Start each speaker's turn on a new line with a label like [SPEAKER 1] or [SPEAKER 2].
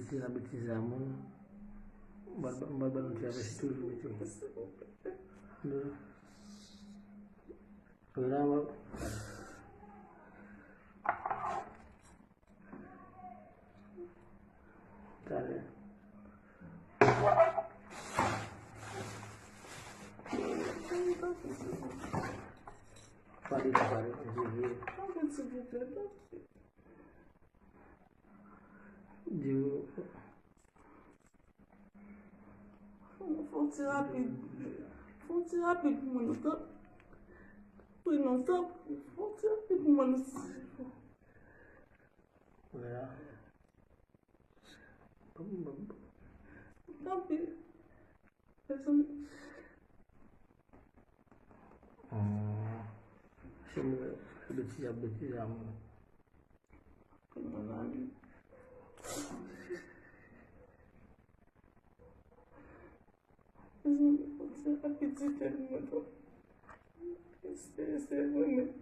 [SPEAKER 1] betizamu barba não tinha vestido do programa tá né pare de
[SPEAKER 2] Fonte rápido, mano. Tu não sabe? Fonte rápido, mano. Rápido.
[SPEAKER 1] Şimdi betizamo
[SPEAKER 2] Você vai pedir, mano. Esse é, mano.